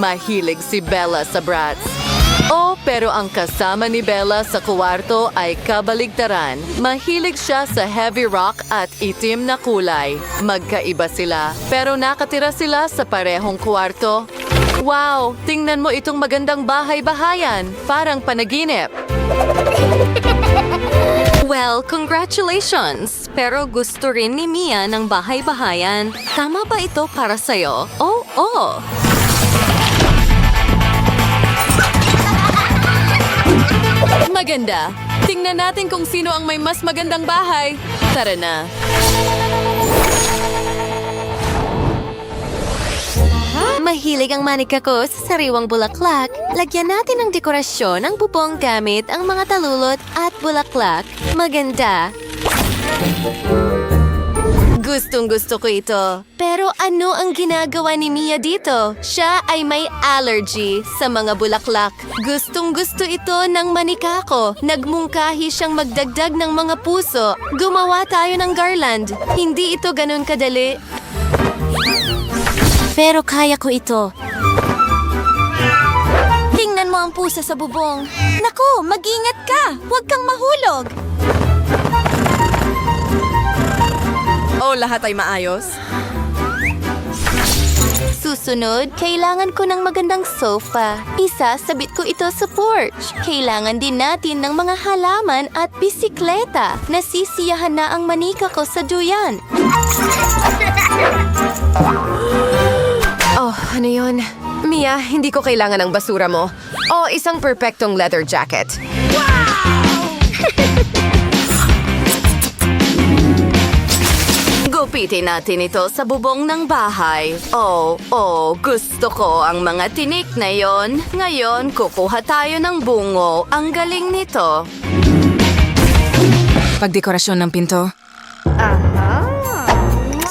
Mahilig si Bella sa brats. Oh, pero ang kasama ni Bella sa kwarto ay kabaligtaran. Mahilig siya sa heavy rock at itim na kulay. Magkaiba sila, pero nakatira sila sa parehong kwarto. Wow! Tingnan mo itong magandang bahay-bahayan. Parang panaginip. Well, congratulations! Pero gusto rin ni Mia ng bahay-bahayan. Tama ba ito para sa'yo? Oo! Maganda. Tingnan natin kung sino ang may mas magandang bahay. Tara na. Mahilig ang manika ko sa sariwang bulaklak. Lagyan natin ng dekorasyon ang bubong gamit ang mga talulot at bulaklak. Maganda. Gustong-gusto ko ito. Pero ano ang ginagawa ni Mia dito? Siya ay may allergy sa mga bulaklak. Gustong-gusto ito ng manika ko. Nagmungkahi siyang magdagdag ng mga puso. Gumawa tayo ng garland. Hindi ito ganun kadali. Pero kaya ko ito. Tingnan mo ang pusa sa bubong. Naku, mag-ingat ka! Huwag kang mahulog! Oh, lahat ay maayos. Susunod, kailangan ko ng magandang sofa. Isasabit ko ito sa porch. Kailangan din natin ng mga halaman at bisikleta. Nasisiyahan na ang manika ko sa duyan. Oh, ano yun? Mia, hindi ko kailangan ng basura mo. Oh, isang perpektong leather jacket. Gupitin natin ito sa bubong ng bahay. Oh, gusto ko ang mga tinik na yon. Ngayon, kukuha tayo ng bungo. Ang galing nito. Pagdekorasyon ng pinto.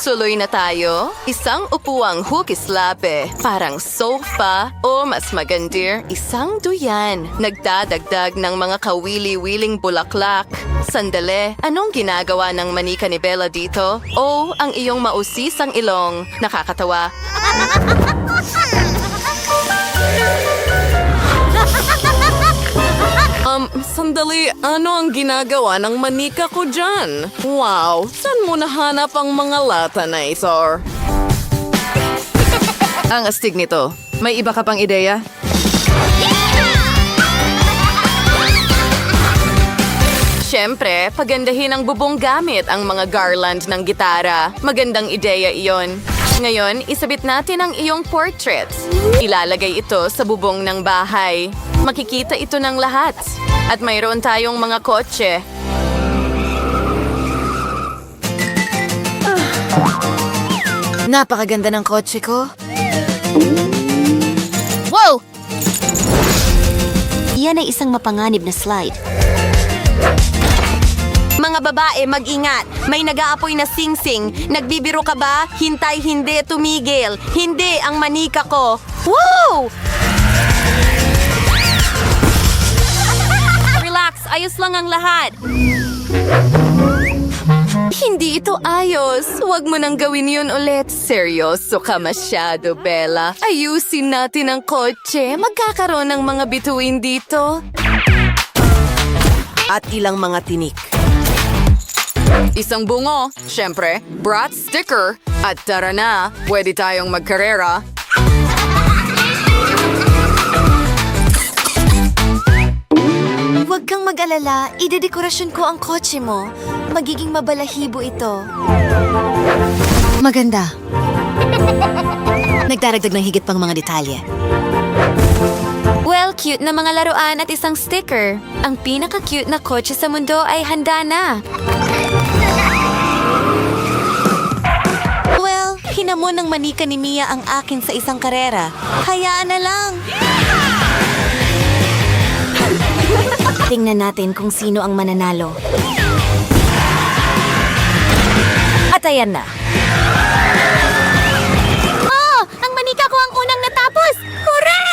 Suloy na tayo. Isang upuang hukislape. Parang sofa o mas magandir, isang duyan. Nagdadagdag ng mga kawili-wiling bulaklak. Sandali, anong ginagawa ng manika ni Bella dito? Oh, ang iyong mausisang ilong. Nakakatawa. Sandali, ano ang ginagawa ng manika ko dyan? Wow, saan mo nahanap ang mga lata na ito? Ang astig nito. May iba ka pang ideya? Siyempre, pagandahin ang bubong gamit ang mga garland ng gitara. Magandang ideya iyon. Ngayon, isabit natin ang iyong portrait. Ilalagay ito sa bubong ng bahay. Makikita ito ng lahat. At mayroon tayong mga kotse. Napakaganda ng kotse ko. Wow! Yan ay isang mapanganib na slide. Mga babae, mag-ingat. May nag-aapoy na sing-sing. Nagbibiro ka ba? Hintay, hindi, tumigil. Hindi, ang manika ko. Woo! Relax, ayos lang ang lahat. Hindi ito ayos. Huwag mo nang gawin yun ulit. Seryoso ka masyado, Bella. Ayusin natin ang kotse. Magkakaroon ng mga bituin dito. At ilang mga tinik. Isang bungo, syempre, brat sticker. At tara na, pwede tayong magkarera. Huwag kang mag-alala, idedekorasyon ko ang kotse mo. Magiging mabalahibo ito. Maganda. Nagdaragdag ng higit pang mga detalye. Well, cute na mga laruan at isang sticker. Ang pinaka-cute na kotse sa mundo ay handa na. Well, hinamon ng manika ni Mia ang akin sa isang karera. Hayaan na lang. Tingnan natin kung sino ang mananalo. At ayan na. Oh! Ang manika ko ang unang natapos! Hurra!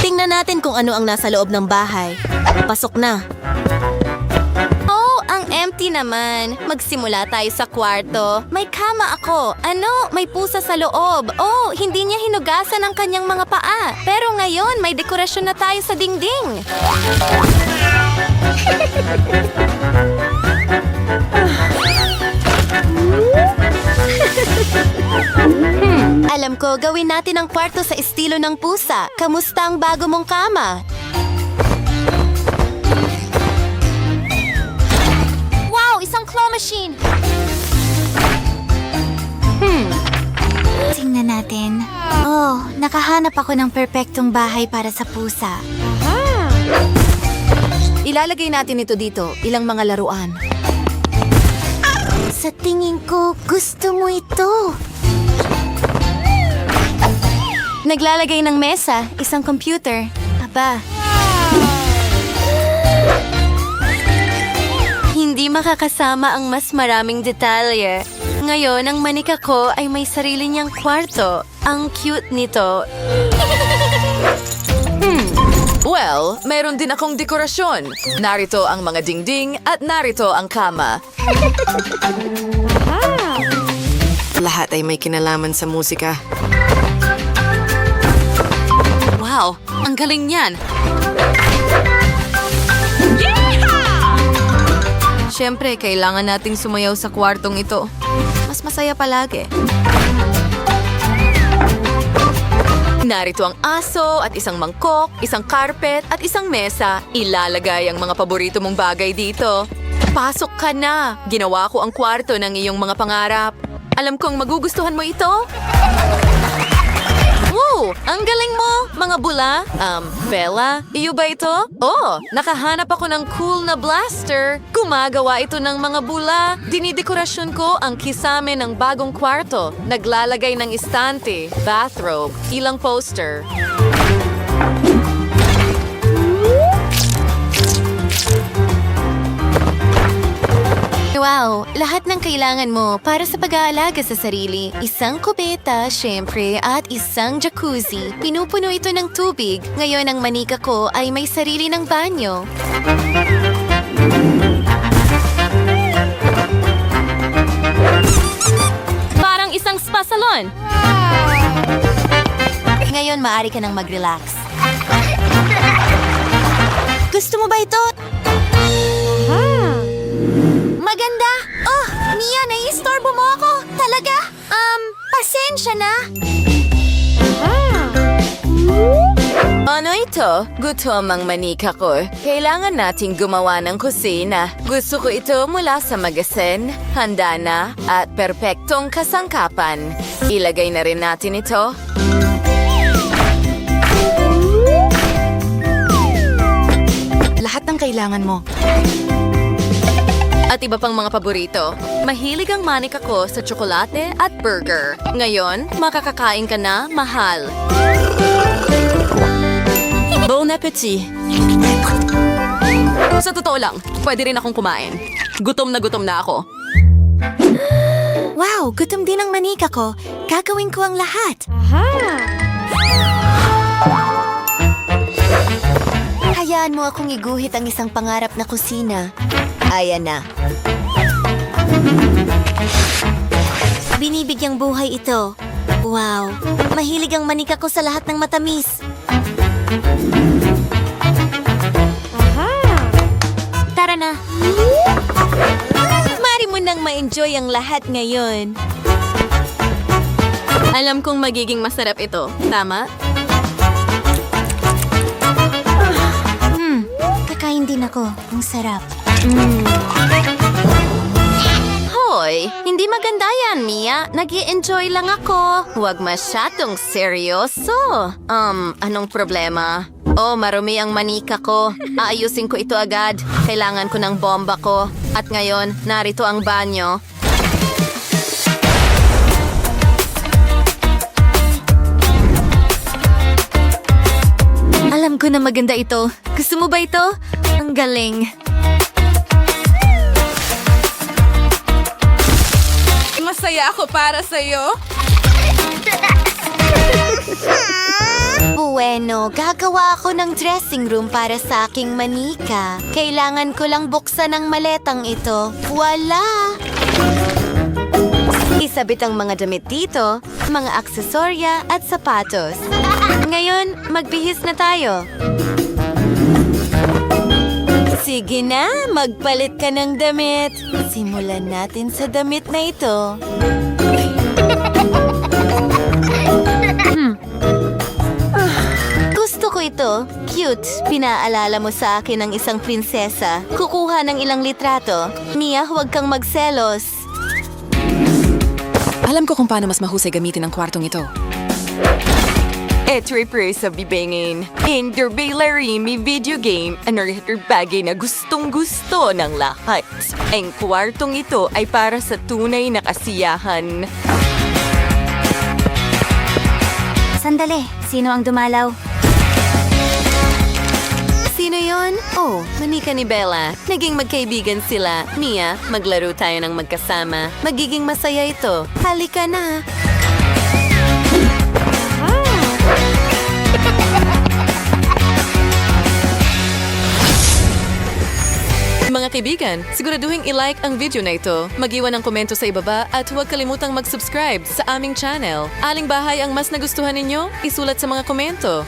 Tingnan natin kung ano ang nasa loob ng bahay. Pasok na. Oh, ang empty naman. Magsimula tayo sa kwarto. May kama ako. Ano? May pusa sa loob. Oh, hindi niya hinugasan ang kanyang mga paa. Pero ngayon, may dekorasyon na tayo sa dingding. Alam ko, gawin natin ang kwarto sa estilo ng pusa. Kamusta ang bago mong kama? Wow, isang claw machine! Tingnan natin. Oh, nakahanap ako ng perpektong bahay para sa pusa. Ilalagay natin ito dito, ilang mga laruan. Sa tingin ko, gusto mo ito. Naglalagay ng mesa, isang computer. Aba. Hindi makakasama ang mas maraming detalye. Ngayon, ang manika ko ay may sarili niyang kwarto. Ang cute nito. Well, mayroon din akong dekorasyon. Narito ang mga dingding at narito ang kama. Lahat ay may kinalaman sa musika. Wow, ang galing niyan. Siyempre, kailangan nating sumayaw sa kwartong ito. Mas masaya palagi. Narito ang aso at isang mangkok, isang carpet at isang mesa. Ilalagay ang mga paborito mong bagay dito. Pasok ka na! Ginawa ko ang kwarto ng iyong mga pangarap. Alam kong magugustuhan mo ito. Wow! Ang galing mo, mga bula. Bella, iyo ba ito? Oh, nakahanap ako ng cool na blaster. Gumagawa ito ng mga bula. Dinidekorasyon ko ang kisame ng bagong kwarto. Naglalagay ng istante, bathrobe, ilang poster. Wow, lahat ng kailangan mo para sa pag-aalaga sa sarili. Isang kubeta, syempre, at isang jacuzzi. Pinupuno ito ng tubig. Ngayon ang manika ko ay may sarili ng banyo. Parang isang spa salon. Ngayon maaari ka nang mag-relax. Gusto mo ba ito? Maganda! Oh, Mia, nai-istorbo mo ako! Talaga? Pasensya na! Ano ito? Gutom ang manika ko. Kailangan nating gumawa ng kusina. Gusto ko ito mula sa magasin, handa na, at perpektong kasangkapan. Ilagay na rin natin ito. Lahat ng kailangan mo. At iba pang mga paborito. Mahilig ang manika ko sa tsokolate at burger. Ngayon, makakakain ka na, mahal. Bon appetit! Sa totoo lang, pwede rin akong kumain. Gutom na ako. Wow, gutom din ang manika ko. Gagawin ko ang lahat. Hayaan mo akong iguhit ang isang pangarap na kusina. Ayan na. Binibigyang buhay ito. Wow, mahilig ang manika ko sa lahat ng matamis. Tara na. Mari mo nang ma-enjoy ang lahat ngayon. Alam kong magiging masarap ito. Tama? Kakain din ako. Ang sarap. Hoy, hindi maganda yan, Mia. Nag-i-enjoy lang ako. Huwag masyadong seryoso. Anong problema? Oh, marumi ang manika ko. Aayusin ko ito agad. Kailangan ko ng bomba ko. At ngayon, narito ang banyo. Alam ko na maganda ito. Gusto mo ba ito? Ang galing. Masaya ako para sa'yo. Bueno, gagawa ako ng dressing room para sa aking manika. Kailangan ko lang buksan ang maletang ito. Wala! Isabit ang mga damit dito, mga aksesorya at sapatos. Ngayon, magbihis na tayo. Sige na, magpalit ka ng damit. Simulan natin sa damit na ito. Gusto ko ito. Cute. Pinaalala mo sa akin ng isang prinsesa. Kukuha ng ilang litrato. Mia, huwag kang magselos. Alam ko kung paano mas mahusay gamitin ang kwartong ito. Ito'y sa bibingin. Ender Bailarimi video game, ang bagay na gustong-gusto ng lahat. Ang kwartong ito ay para sa tunay na kasiyahan. Sandali, sino ang dumalaw? Sino yon? Oh, manika ni Bella. Naging magkaibigan sila. Mia, maglaro tayo ng magkasama. Magiging masaya ito. Halika na. Mga kaibigan, siguraduhin i-like ang video na ito, mag-iwan ng komento sa ibaba at huwag kalimutang mag-subscribe sa aming channel. Aling bahay ang mas nagustuhan ninyo? Isulat sa mga komento.